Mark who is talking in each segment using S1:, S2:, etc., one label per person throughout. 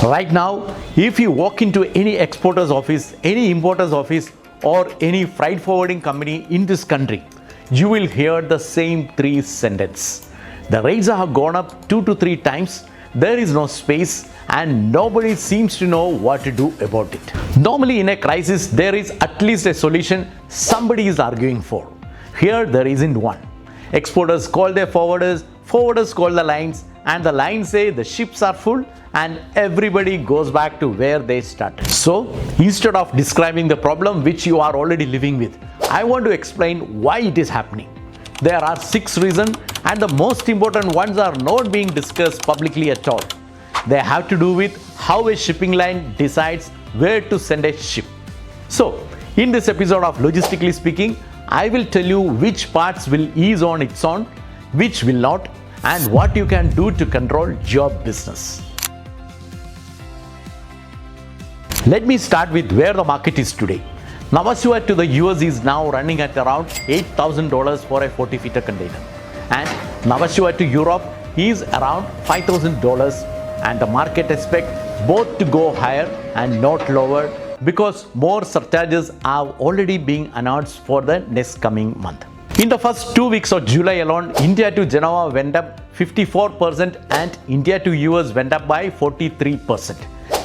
S1: Right now, if you walk into any exporter's office, any importer's office, or any freight forwarding company in this country, you will hear the same three sentences. The rates have gone up 2 to 3 times, there is no space, and nobody seems to know what to do about it. Normally in a crisis, there is at least a solution somebody is arguing for. Here there isn't one. Exporters call their forwarders, forwarders call the lines, and the lines say the ships are full, and everybody goes back to where they started. So instead of describing the problem which you are already living with, I want to explain why it is happening. There are 6 reasons, and the most important ones are not being discussed publicly at all. They have to do with how a shipping line decides where to send a ship. So in this episode of Logistically Speaking, I will tell you which parts will ease on its own, which will not, and what you can do to control your business. Let me start with where the market is today. 𝐼𝐴 to the US is now running at around $8,000 for a 40-footer container, and 𝐼𝐴 to Europe is around $5,000, and the market expects both to go higher and not lower because more surcharges are already being announced for the next coming month. In the first 2 weeks of July alone, India to Genoa went up 54% and India to US went up by 43%.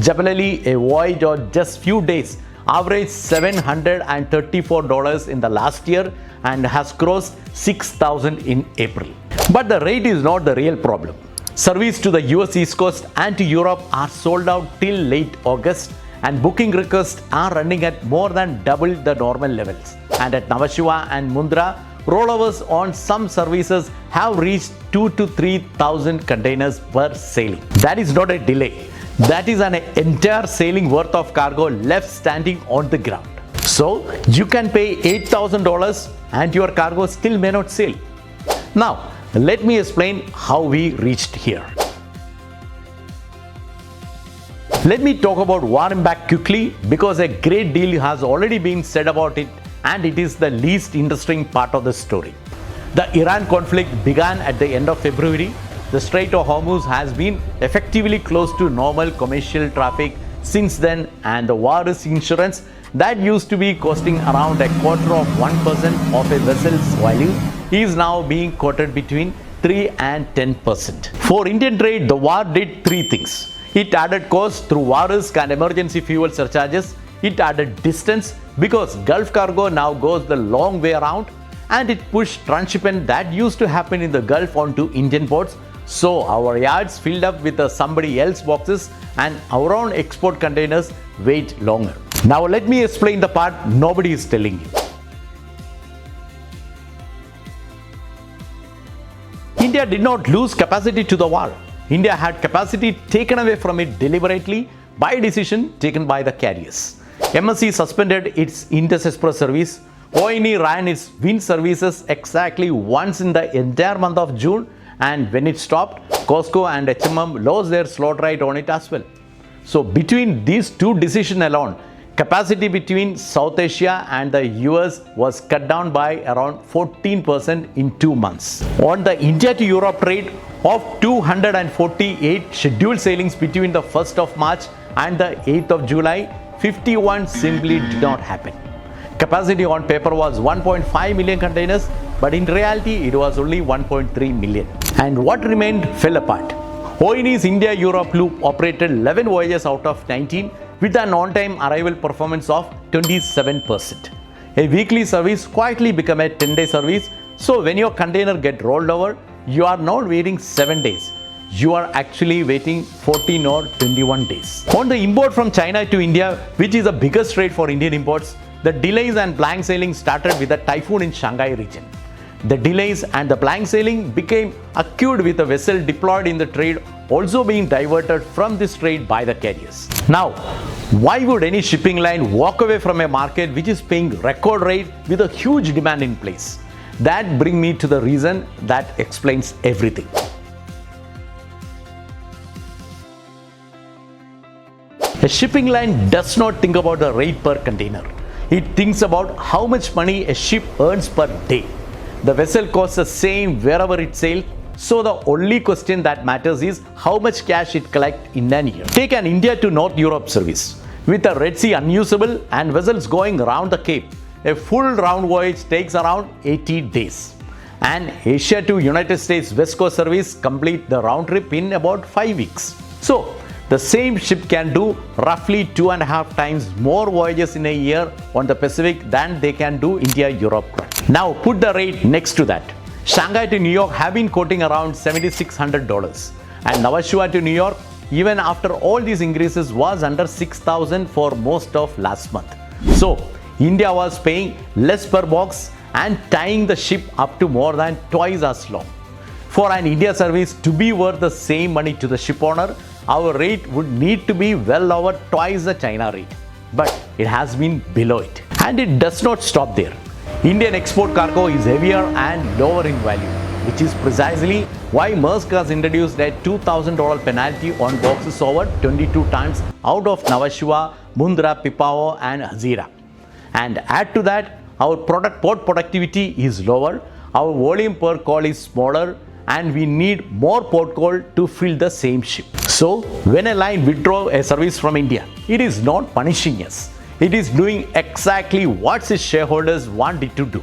S1: Generally, a voyage of just few days averaged $734 in the last year and has crossed $6,000 in April. But the rate is not the real problem. Service to the US East Coast and to Europe are sold out till late August, and booking requests are running at more than double the normal levels. And at 𝐼𝐴 and Mundra, rollovers on some services have reached 2,000 to 3,000 containers per sailing. That is not a delay. That is an entire sailing worth of cargo left standing on the ground. So you can pay $8,000 and your cargo still may not sail. Now, let me explain how we reached here. Let me talk about 𝐴𝐷𝐼𝐴 quickly because a great deal has already been said about it, and it is the least interesting part of the story. The Iran conflict began at the end of February. The Strait of Hormuz has been effectively closed to normal commercial traffic since then, and the war risk insurance that used to be costing around 0.25% of a vessel's value is now being quoted between 3 and 10%. For Indian trade, the war did 3 things. It added cost through war risk and emergency fuel surcharges. It added distance because Gulf cargo now goes the long way around, and it pushed transshipment that used to happen in the Gulf onto Indian ports. So our yards filled up with somebody else's boxes and our own export containers wait longer. Now let me explain the part nobody is telling you. India did not lose capacity to the war. India had capacity taken away from it deliberately by decision taken by the carriers. MSC suspended its Indus Express service. ONE ran its wind services exactly once in the entire month of June, and when it stopped, COSCO and HMM lost their slot right on it as well. So between these 2 decisions alone, capacity between South Asia and the US was cut down by around 14% in 2 months. On the India to Europe trade, of 248 scheduled sailings between the 1st of March and the 8th of July, 51 simply did not happen. Capacity on paper was 1.5 million containers, but in reality it was only 1.3 million. And what remained fell apart. ONE's India-Europe loop operated 11 voyages out of 19 with an on-time arrival performance of 27%. A weekly service quietly became a 10-day service, so when your container gets rolled over, you are not waiting 7 days. You are actually waiting 14 or 21 days. On the import from China to India, which is the biggest trade for Indian imports, the delays and blank sailing started with a typhoon in Shanghai region. The delays and the blank sailing became acute with a vessel deployed in the trade also being diverted from this trade by the carriers. Now, why would any shipping line walk away from a market which is paying record rate with a huge demand in place? That brings me to the reason that explains everything. A shipping line does not think about the rate per container. It thinks about how much money a ship earns per day. The vessel costs the same wherever it sails, So the only question that matters is how much cash it collects in an year. Take an India to North Europe service. With the Red Sea unusable and vessels going around the Cape, a full round voyage takes around 80 days. And Asia to United States West Coast service complete the round trip in about 5 weeks. So the same ship can do roughly 2.5 times more voyages in a year on the Pacific than they can do India-Europe. Now put the rate next to that. Shanghai to New York have been quoting around $7,600 and Navashua to New York, even after all these increases, was under 6,000 for most of last month. So India was paying less per box and tying the ship up to more than twice as long. For an India service to be worth the same money to the ship owner, our rate would need to be well over twice the China rate. But it has been below it. And it does not stop there. Indian export cargo is heavier and lower in value, which is precisely why Maersk has introduced a $2,000 penalty on boxes over 22 tons out of Navashua, Mundra, 𝗶𝐵 and Hazira. And add to that, our port productivity is lower, our volume per call is smaller, and we need more port call to fill the same ship. So when a line withdraws a service from India, it is not punishing us. It is doing exactly what its shareholders want it to do.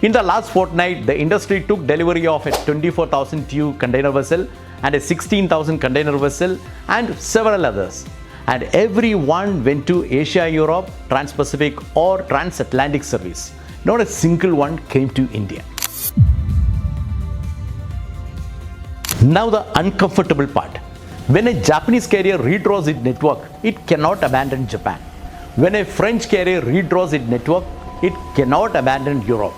S1: In the last fortnight, the industry took delivery of a 24,000 TEU container vessel and a 16,000 container vessel and several others. And every one went to Asia-Europe, Trans-Pacific or Transatlantic service. Not a single one came to India. Now the uncomfortable part. When a Japanese carrier redraws its network, it cannot abandon Japan. When a French carrier redraws its network, it cannot abandon Europe.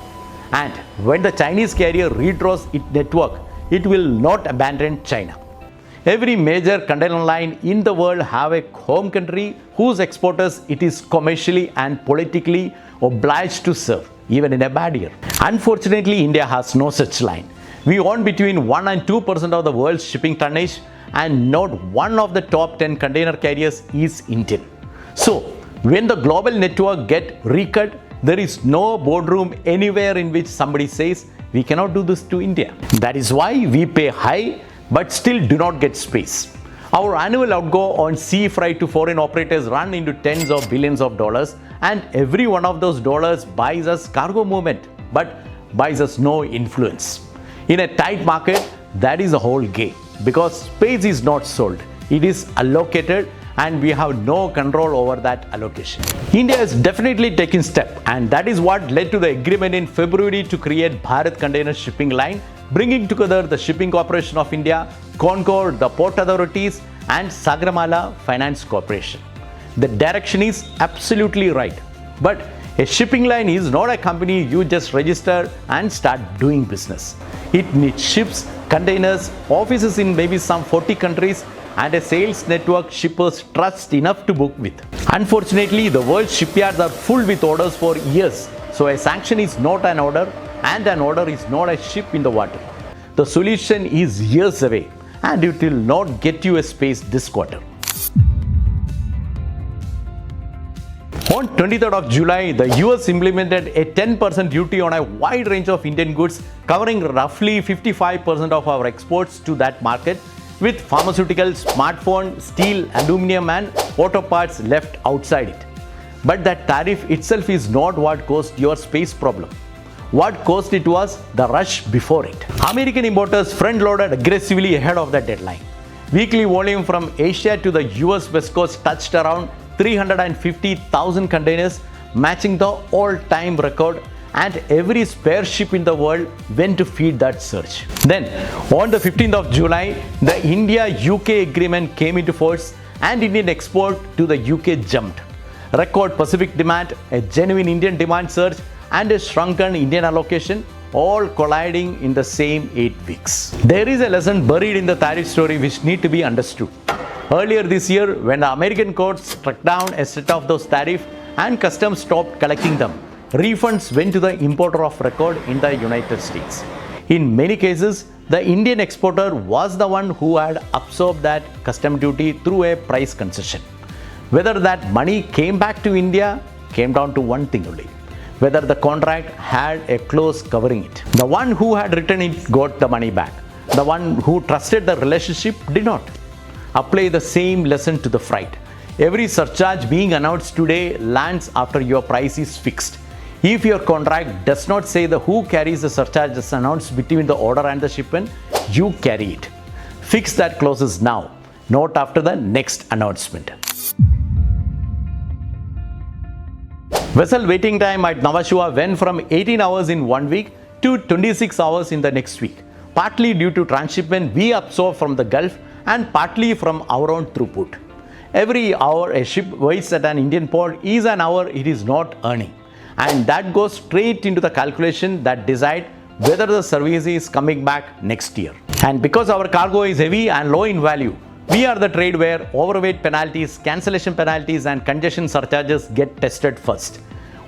S1: And when the Chinese carrier redraws its network, it will not abandon China. Every major container line in the world have a home country whose exporters it is commercially and politically obliged to serve, even in a bad year. Unfortunately, India has no such line. We own between 1 and 2% of the world's shipping tonnage, and not one of the top 10 container carriers is Indian. So, when the global network gets recut, there is no boardroom anywhere in which somebody says, we cannot do this to India. That is why we pay high but still do not get space. Our annual outgo on sea freight to foreign operators run into tens of billions of dollars, and every one of those dollars buys us cargo movement but buys us no influence. In a tight market, that is the whole game, because space is not sold, it is allocated, and we have no control over that allocation. India is definitely taking steps, and that is what led to the agreement in February to create Bharat Container Shipping Line, bringing together the Shipping Corporation of India, Concord, the port authorities, and Sagarmala Finance Corporation. The direction is absolutely right, but a shipping line is not a company you just register and start doing business. It needs ships, containers, offices in maybe some 40 countries, and a sales network shippers trust enough to book with. Unfortunately, the world's shipyards are full with orders for years, so a sanction is not an order, and an order is not a ship in the water. The solution is years away, and it will not get you a space this quarter. On 23rd of July, the US implemented a 10% duty on a wide range of Indian goods, covering roughly 55% of our exports to that market, with pharmaceuticals, smartphone, steel, aluminum and auto parts left outside it. But that tariff itself is not what caused your space problem. What caused it was the rush before it. American importers front-loaded aggressively ahead of the deadline. Weekly volume from Asia to the US West Coast touched around 350,000 containers, matching the all-time record, and every spare ship in the world went to feed that surge. Then, on the 15th of July, the India-UK agreement came into force and Indian export to the UK jumped. Record Pacific demand, a genuine Indian demand surge, and a shrunken Indian allocation, all colliding in the same 8 weeks. There is a lesson buried in the tariff story which need to be understood. Earlier this year, when the American courts struck down a set of those tariffs and customs stopped collecting them, refunds went to the importer of record in the United States. In many cases, the Indian exporter was the one who had absorbed that custom duty through a price concession. Whether that money came back to India came down to one thing only: whether the contract had a clause covering it. The one who had written it got the money back. The one who trusted the relationship did not. Apply the same lesson to the freight. Every surcharge being announced today lands after your price is fixed. If your contract does not say the who carries the surcharges announced between the order and the shipment, you carry it. Fix that clauses now, not after the next announcement. Vessel waiting time at Navashua went from 18 hours in 1 week to 26 hours in the next week, partly due to transshipment we absorb from the Gulf and partly from our own throughput. Every hour a ship waits at an Indian port is an hour it is not earning, and that goes straight into the calculation that decide whether the service is coming back next year. And because our cargo is heavy and low in value, we are the trade where overweight penalties, cancellation penalties and congestion surcharges get tested first.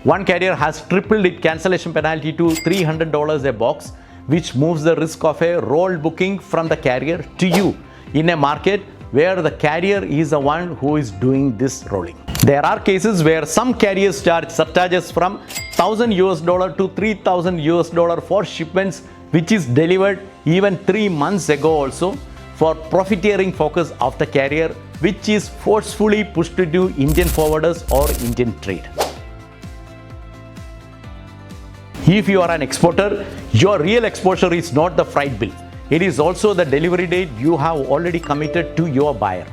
S1: One carrier has tripled its cancellation penalty to $300 a box, which moves the risk of a rolled booking from the carrier to you in a market where the carrier is the one who is doing this rolling. There are cases where some carriers charge surcharges from $1,000 to $3,000 for shipments which is delivered even 3 months ago also, for profiteering focus of the carrier, which is forcefully pushed to Indian forwarders or Indian trade. If you are an exporter, your real exposure is not the freight bill. It is also the delivery date you have already committed to your buyer.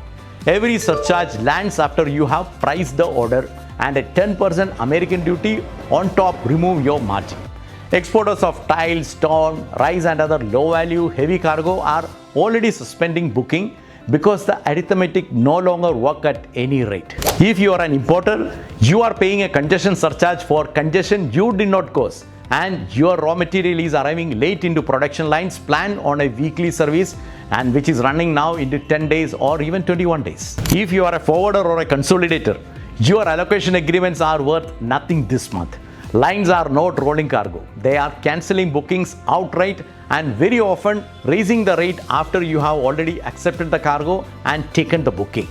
S1: Every surcharge lands after you have priced the order, and a 10% American duty on top remove your margin. Exporters of tile, stone, rice and other low value heavy cargo are already suspending booking because the arithmetic no longer work at any rate. If you are an importer, you are paying a congestion surcharge for congestion you did not cause, and your raw material is arriving late into production lines planned on a weekly service and which is running now into 10 days or even 21 days. If you are a forwarder or a consolidator, your allocation agreements are worth nothing this month. Lines are not rolling cargo. They are cancelling bookings outright and very often raising the rate after you have already accepted the cargo and taken the booking.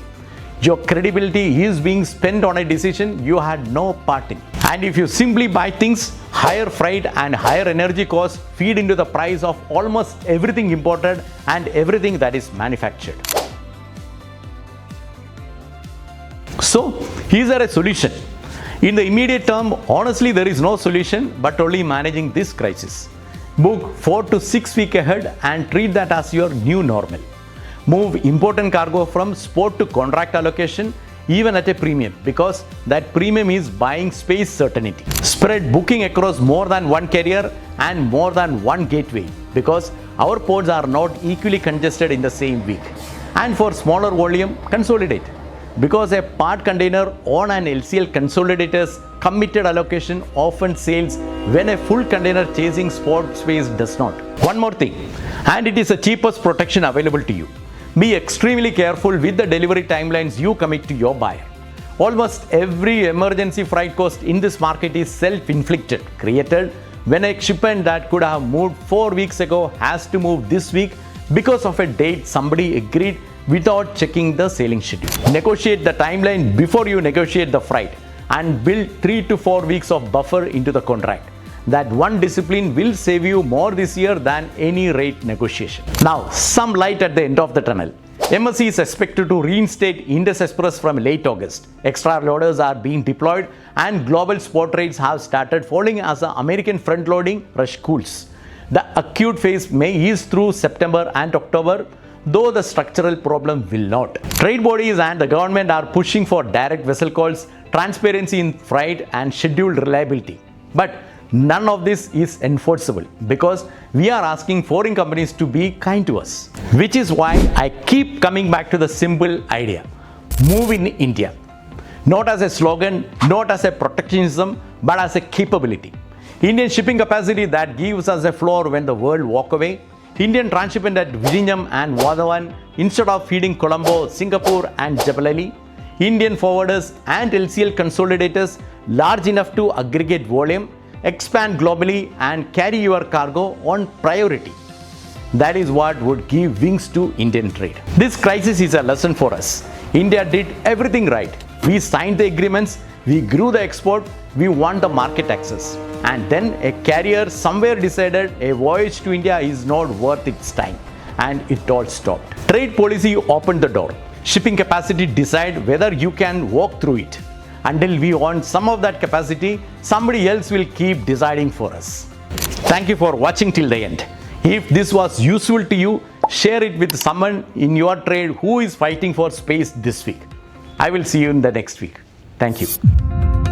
S1: Your credibility is being spent on a decision you had no part in. And if you simply buy things, higher freight and higher energy costs feed into the price of almost everything imported and everything that is manufactured. So, is there a solution? In the immediate term, honestly, there is no solution but only managing this crisis. Book 4 to 6 weeks ahead and treat that as your new normal. Move important cargo from spot to contract allocation even at a premium, because that premium is buying space certainty. Spread booking across more than one carrier and more than one gateway, because our ports are not equally congested in the same week. And for smaller volume, consolidate, because a part container on an LCL consolidator's committed allocation often sails when a full container chasing spot space does not. One more thing, and it is the cheapest protection available to you. Be extremely careful with the delivery timelines you commit to your buyer. Almost every emergency freight cost in this market is self-inflicted, created when a shipment that could have moved 4 weeks ago has to move this week because of a date somebody agreed without checking the sailing schedule. Negotiate the timeline before you negotiate the freight and build 3 to 4 weeks of buffer into the contract. That one discipline will save you more this year than any rate negotiation. Now, some light at the end of the tunnel. 𝐿SE is expected to reinstate Indus Express from late August. Extra loaders are being deployed and global spot rates have started falling as the American front-loading rush cools. The acute phase may ease through September and October, though the structural problem will not. Trade bodies and the government are pushing for direct vessel calls, transparency in freight and scheduled reliability. But none of this is enforceable because we are asking foreign companies to be kind to us. Which is why I keep coming back to the simple idea. Move in India. Not as a slogan, not as a protectionism, but as a capability. Indian shipping capacity that gives us a floor when the world walk away. Indian transshipment at Vizhinjam and Vadhavan instead of feeding Colombo, Singapore and Jebel. Indian forwarders and LCL consolidators large enough to aggregate volume, expand globally and carry your cargo on priority. That is what would give wings to Indian trade. This crisis is a lesson for us. India did everything right. We signed the agreements, we grew the export, we won the market access. And then a carrier somewhere decided a voyage to India is not worth its time. and it all stopped. Trade policy opened the door. Shipping capacity decide whether you can walk through it. Until we want some of that capacity, somebody else will keep deciding for us. Thank you for watching till the end. If this was useful to you, share it with someone in your trade who is fighting for space this week. I will see you in the next week. Thank you.